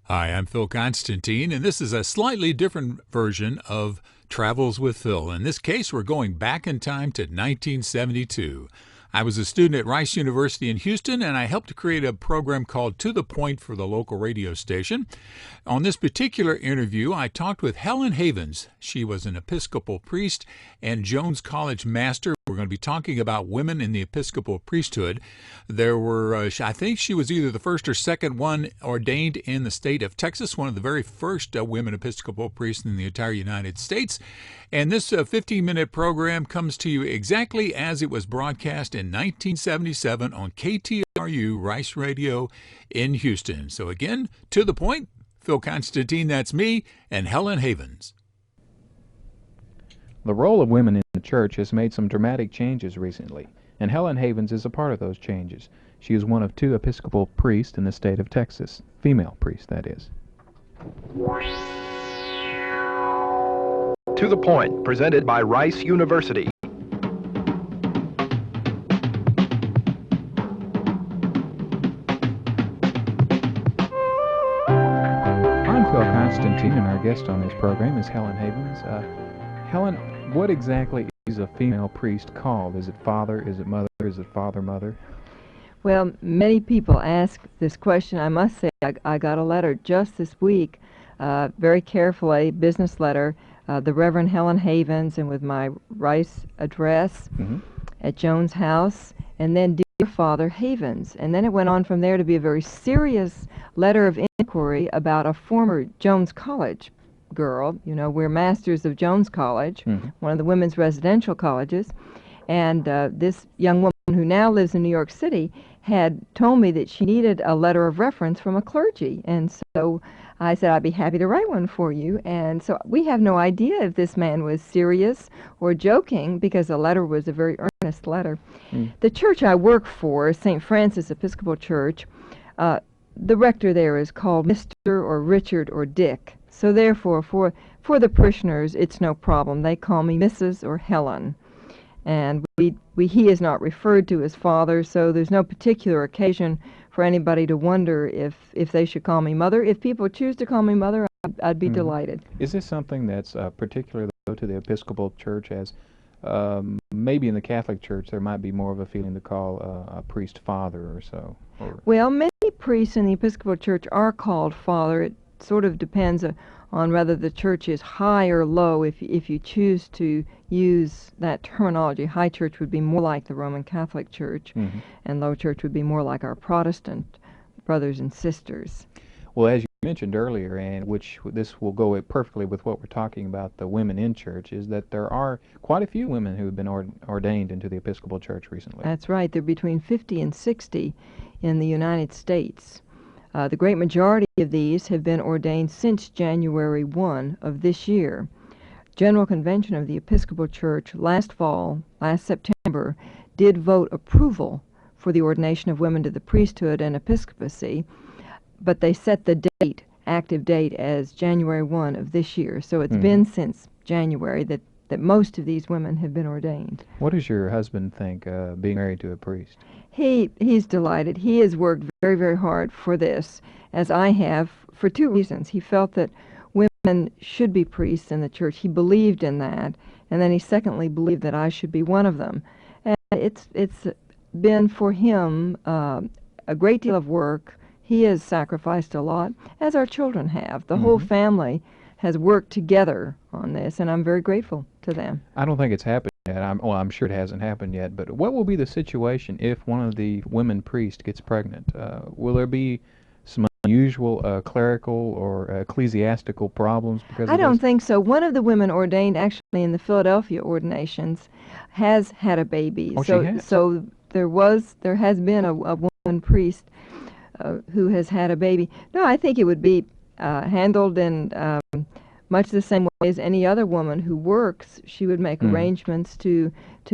Hi, I'm Phil Constantine, and this is a slightly different version of Travels with Phil. In this case, we're going back in time to 1972. I was a student at Rice University in Houston, and I helped to create a program called To the Point for the local radio station. On this particular interview, I talked with Helen Havens. She was an Episcopal priest and Jones College master. We're going to be talking about women in the Episcopal priesthood. There were, I think she was either the first or second one ordained in the state of Texas, one of the very first women Episcopal priests in the entire United States. And this 15-minute program comes to you exactly as it was broadcast in 1977 on KTRU Rice Radio in Houston. So again, To the Point, Phil Constantine, that's me, and Helen Havens. The role of women in the church has made some dramatic changes recently, and Helen Havens is a part of those changes. She is one of 2 Episcopal priests in the state of Texas, female priests, that is. To the Point, presented by Rice University. I'm Phil Constantine, and our guest on this program is Helen Havens. Helen, what exactly is a female priest called? Is it father, is it mother, is it father-mother? Well, many people ask this question. I must say, I got a letter just this week, very carefully, business letter, the Reverend Helen Havens, and with my Rice address at Jones House, and then Dear Father Havens. And then it went on from there to be a very serious letter of inquiry about a former Jones College girl. You know, we're masters of Jones College, one of the women's residential colleges, and this young woman who now lives in New York City had told me that she needed a letter of reference from a clergy, and so I said I'd be happy to write one for you. And so we have no idea if this man was serious or joking, because the letter was a very earnest letter. The church I work for, St. Francis Episcopal Church, the rector there is called Mr. or Richard or Dick. So therefore, for the parishioners, it's no problem. They call me Mrs. or Helen. And he is not referred to as father, so there's no particular occasion for anybody to wonder if they should call me mother. If people choose to call me mother, I'd be delighted. Is this something that's particular to the Episcopal Church, as maybe in the Catholic Church there might be more of a feeling to call a priest father or so? Well, many priests in the Episcopal Church are called father. It sort of depends on whether the church is high or low. If you choose to use that terminology, high church would be more like the Roman Catholic Church, and low church would be more like our Protestant brothers and sisters. Well, as you mentioned earlier, and which this will go perfectly with what we're talking about, the women in church, is that there are quite a few women who have been ordained into the Episcopal Church recently. That's right. There are between 50 and 60 in the United States. The great majority of these have been ordained since January 1 of this year. General Convention of the Episcopal Church last September, did vote approval for the ordination of women to the priesthood and episcopacy, but they set the date, active date, as January 1 of this year. So it's been since January that most of these women have been ordained. What does your husband think, being married to a priest? He's delighted. He has worked very, very hard for this, as I have, for 2 reasons. He felt that women should be priests in the church. He believed in that. And then he secondly believed that I should be one of them. And it's been for him a great deal of work. He has sacrificed a lot, as our children have. The whole family has worked together on this, and I'm very grateful to them. I don't think it's happened yet. I'm sure it hasn't happened yet, but what will be the situation if one of the women priests gets pregnant? Will there be some unusual clerical or ecclesiastical problems because I don't think so. One of the women ordained actually in the Philadelphia ordinations has had a baby. Oh, she has? So there has been a woman priest who has had a baby. No, I think it would be handled in much the same way as any other woman who works. She would make arrangements to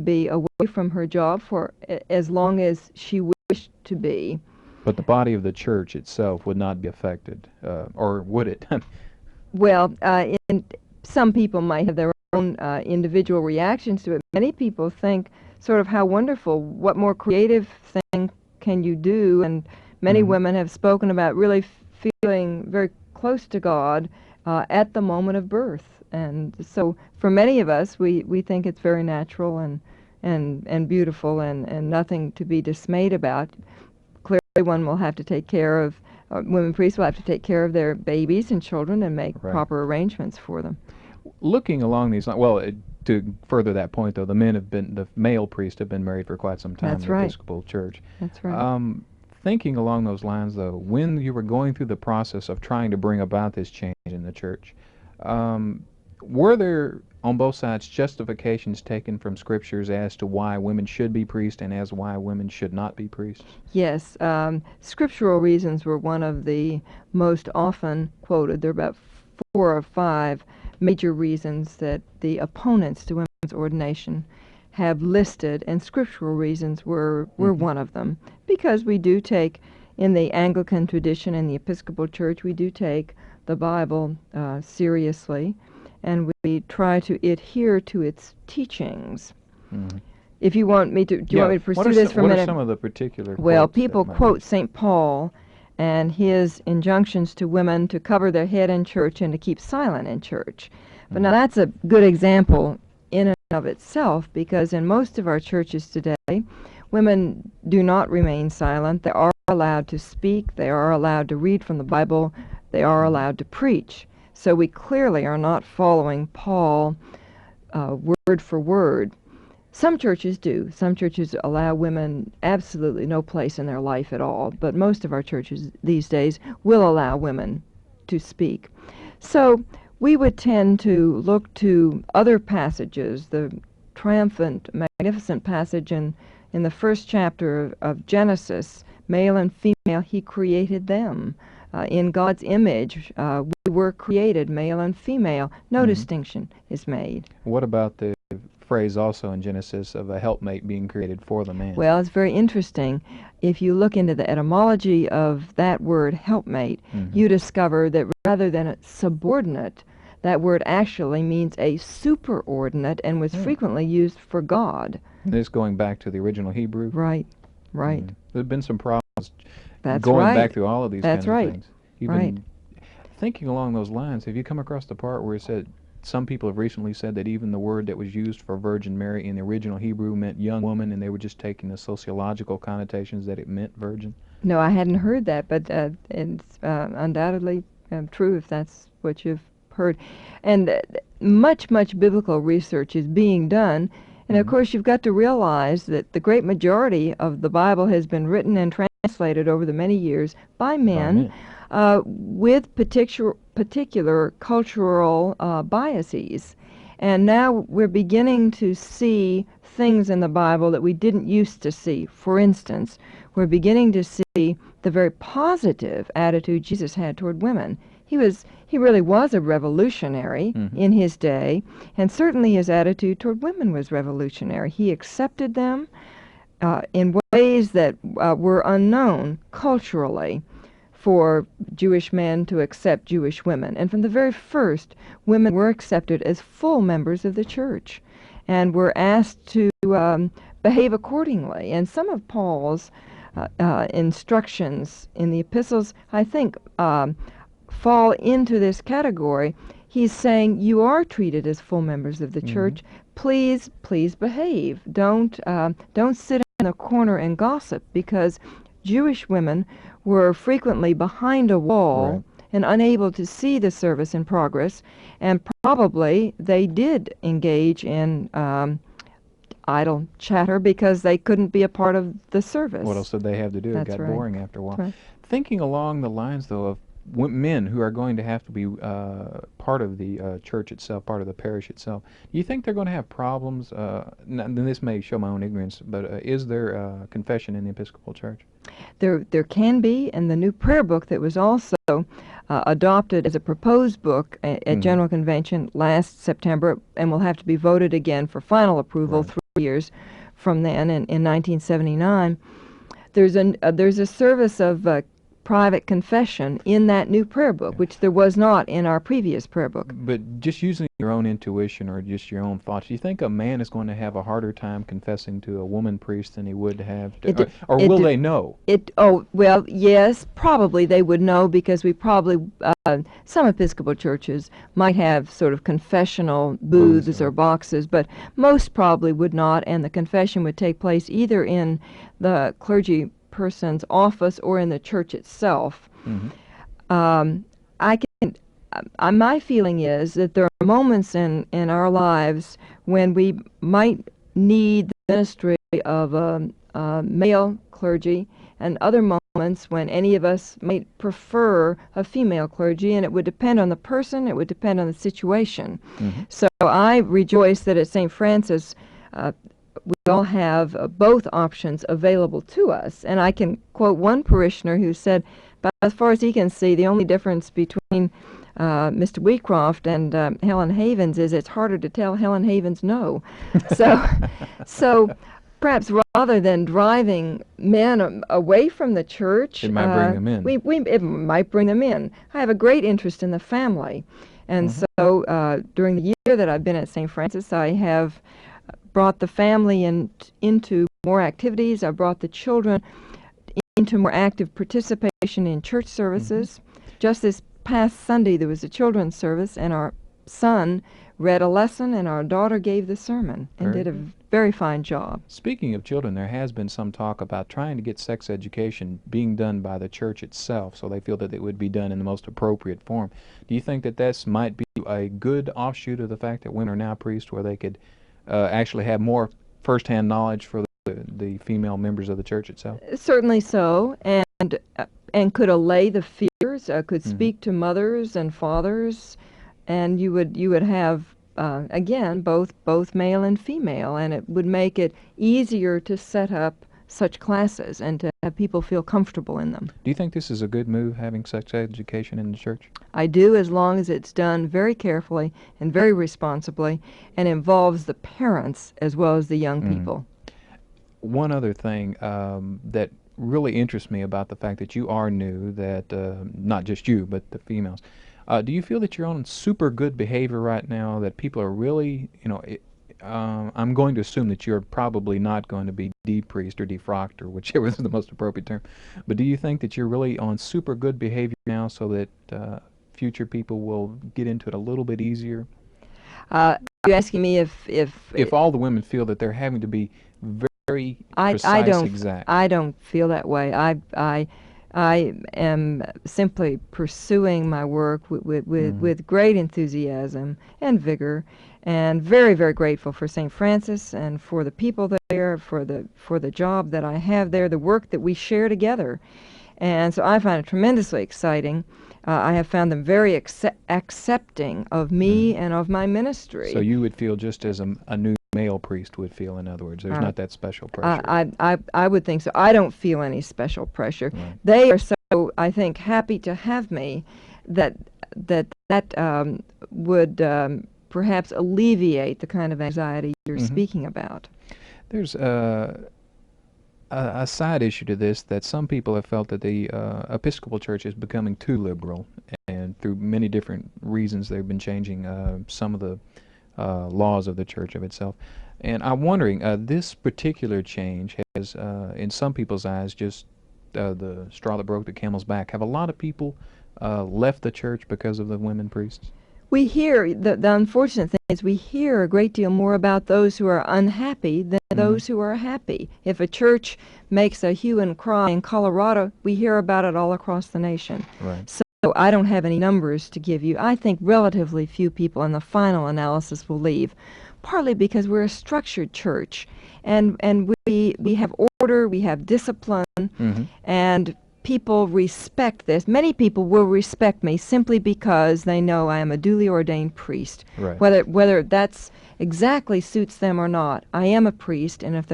be away from her job for as long as she wished to be. But the body of the church itself would not be affected, or would it? Well, some people might have their own individual reactions to it. Many people think sort of how wonderful, what more creative thing can you do? And many women have spoken about really feeling very close to God at the moment of birth. And so for many of us, we think it's very natural and beautiful and nothing to be dismayed about. Clearly one will have to take care of, women priests will have to take care of their babies and children and make proper arrangements for them. Looking along these lines, well, to further that point, though, the male priests have been married for quite some time in the Episcopal Church. That's right. Thinking along those lines, though, when you were going through the process of trying to bring about this change in the church, were there, on both sides, justifications taken from scriptures as to why women should be priests and as why women should not be priests? Yes. Scriptural reasons were one of the most often quoted. There are about 4 or 5 major reasons that the opponents to women's ordination have listed, and scriptural reasons were one of them. Because we do take, in the Anglican tradition and the Episcopal Church, we do take the Bible seriously, and we try to adhere to its teachings. If you want me to, do you want me to pursue this for a minute? What are some of the particular Well, people quote St. Paul and his injunctions to women to cover their head in church and to keep silent in church. But now that's a good example in and of itself, because in most of our churches today, women do not remain silent. They are allowed to speak. They are allowed to read from the Bible. They are allowed to preach. So we clearly are not following Paul word for word. Some churches do. Some churches allow women absolutely no place in their life at all, but most of our churches these days will allow women to speak. So we would tend to look to other passages, the triumphant, magnificent passage in the first chapter of Genesis, male and female, he created them. In God's image, we were created, male and female. No distinction is made. What about the phrase also in Genesis of a helpmate being created for the man? Well, it's very interesting. If you look into the etymology of that word helpmate, you discover that rather than a subordinate, that word actually means a superordinate and was frequently used for God. This going back to the original Hebrew? Right. There have been some problems That's going right. back through all of these That's kinds right. of things. Even thinking along those lines, have you come across the part where it said, some people have recently said that even the word that was used for Virgin Mary in the original Hebrew meant young woman, and they were just taking the sociological connotations that it meant virgin? No, I hadn't heard that, but it's undoubtedly true if that's what you've heard. And much biblical research is being done. And of course, you've got to realize that the great majority of the Bible has been written and translated over the many years by men. With particular cultural biases. And now we're beginning to see things in the Bible that we didn't used to see. For instance, we're beginning to see the very positive attitude Jesus had toward women. He really was a revolutionary in his day, and certainly his attitude toward women was revolutionary. He accepted them in ways that were unknown culturally for Jewish men to accept Jewish women. And from the very first, women were accepted as full members of the church and were asked to behave accordingly. And some of Paul's instructions in the epistles, I think, fall into this category. He's saying, you are treated as full members of the church. Please behave. Don't sit in the corner and gossip, because Jewish women were frequently behind a wall and unable to see the service in progress, and probably they did engage in idle chatter because they couldn't be a part of the service. What else did they have to do? It got boring after a while. Thinking along the lines, though, of men who are going to have to be part of the church itself, part of the parish itself, do you think they're going to have problems? And this may show my own ignorance, but is there confession in the Episcopal Church? There can be, and the new prayer book that was also adopted as a proposed book at General Convention last September, and will have to be voted again for final approval 3 years from then in 1979. There's a service of private confession in that new prayer book, which there was not in our previous prayer book. But just using your own intuition or just your own thoughts, do you think a man is going to have a harder time confessing to a woman priest than he would have to, or will they know? Oh, well, yes, probably they would know, because we probably, some Episcopal churches might have sort of confessional booths or boxes, but most probably would not, and the confession would take place either in the clergy person's office or in the church itself. My feeling is that there are moments in our lives when we might need the ministry of a male clergy, and other moments when any of us might prefer a female clergy, and it would depend on the person, it would depend on the situation. So I rejoice that at St. Francis we all have both options available to us. And I can quote one parishioner who said, but as far as he can see, the only difference between Mr. Wheatcroft and Helen Havens is it's harder to tell Helen Havens no. So perhaps rather than driving men away from the church, it might bring them in. It might bring them in. I have a great interest in the family. And so during the year that I've been at St. Francis, I have brought the family into more activities. I brought the children into more active participation in church services. Just this past Sunday, there was a children's service, and our son read a lesson, and our daughter gave the sermon and did a very fine job. Speaking of children, there has been some talk about trying to get sex education being done by the church itself, so they feel that it would be done in the most appropriate form. Do you think that this might be a good offshoot of the fact that women are now priests, where they could actually have more first-hand knowledge for the female members of the church itself? Certainly so, and could allay the fears, could speak to mothers and fathers, and you would have again both male and female, and it would make it easier to set up such classes and to have people feel comfortable in them. Do you think this is a good move, having sex education in the church? I do, as long as it's done very carefully and very responsibly and involves the parents as well as the young people. One other thing that really interests me about the fact that you are new, that not just you, but the females, do you feel that you're on super good behavior right now, that people are really, I'm going to assume that you're probably not going to be de-priest or defrocked or whichever is the most appropriate term, but do you think that you're really on super good behavior now so that future people will get into it a little bit easier? Are you asking me if all the women feel that they're having to be very precise, exact? I don't feel that way. I am simply pursuing my work with great enthusiasm and vigor, and very, very grateful for St. Francis and for the people there, for the job that I have there, the work that we share together. And so I find it tremendously exciting. I have found them very accepting of me and of my ministry. So you would feel just as a new male priest would feel, in other words. There's not that special pressure. I would think so. I don't feel any special pressure. Right. They are so, I think, happy to have me that would perhaps alleviate the kind of anxiety you're speaking about. There's a side issue to this, that some people have felt that the Episcopal Church is becoming too liberal, and through many different reasons they've been changing some of the laws of the church of itself. And I'm wondering, this particular change has, in some people's eyes, just the straw that broke the camel's back. Have a lot of people left the church because of the women priests? We hear, the unfortunate thing is we hear a great deal more about those who are unhappy than those who are happy. If a church makes a hue and cry in Colorado, we hear about it all across the nation. Right. So I don't have any numbers to give you. I think relatively few people in the final analysis will leave, partly because we're a structured church, and we have order, we have discipline, and people respect this. Many people will respect me simply because they know I am a duly ordained priest. Right. Whether that's exactly suits them or not, I am a priest, and if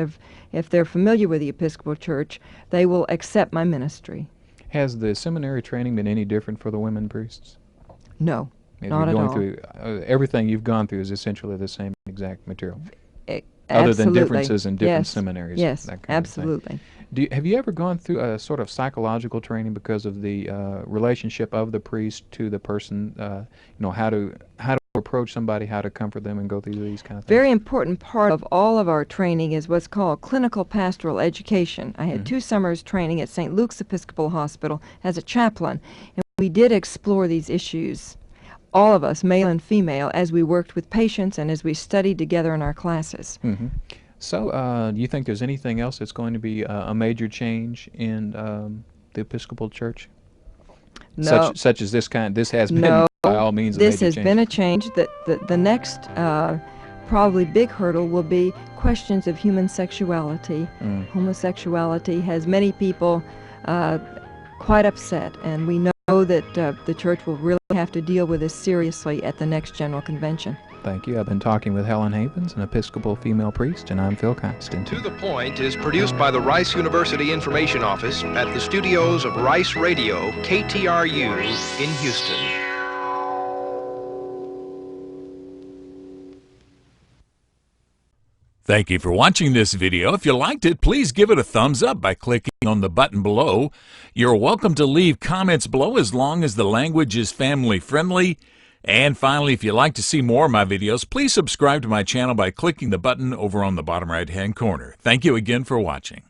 they're familiar with the Episcopal Church, they will accept my ministry. Has the seminary training been any different for the women priests? No, If not you're at going all. through, everything you've gone through is essentially the same exact material, other Absolutely. than differences in different Yes. seminaries. Yes, that kind of thing. absolutely. Have you ever gone through a sort of psychological training because of the relationship of the priest to the person? How to approach somebody, how to comfort them, and go through these kind of things. Very important part of all of our training is what's called clinical pastoral education. I had 2 summers training at St. Luke's Episcopal Hospital as a chaplain, and we did explore these issues, all of us, male and female, as we worked with patients and as we studied together in our classes. So, do you think there's anything else that's going to be a major change in the Episcopal Church? No. Such as this kind. This has been, No. by all means, a This major has change. been a change. The next probably big hurdle will be questions of human sexuality. Homosexuality has many people quite upset, and we know that the Church will really have to deal with this seriously at the next General Convention. Thank you. I've been talking with Helen Havens, an Episcopal female priest, and I'm Phil Constantine. To the Point is produced by the Rice University Information Office at the studios of Rice Radio, KTRU, in Houston. Thank you for watching this video. If you liked it, please give it a thumbs up by clicking on the button below. You're welcome to leave comments below as long as the language is family friendly. And finally, if you'd like to see more of my videos, please subscribe to my channel by clicking the button over on the bottom right-hand corner. Thank you again for watching.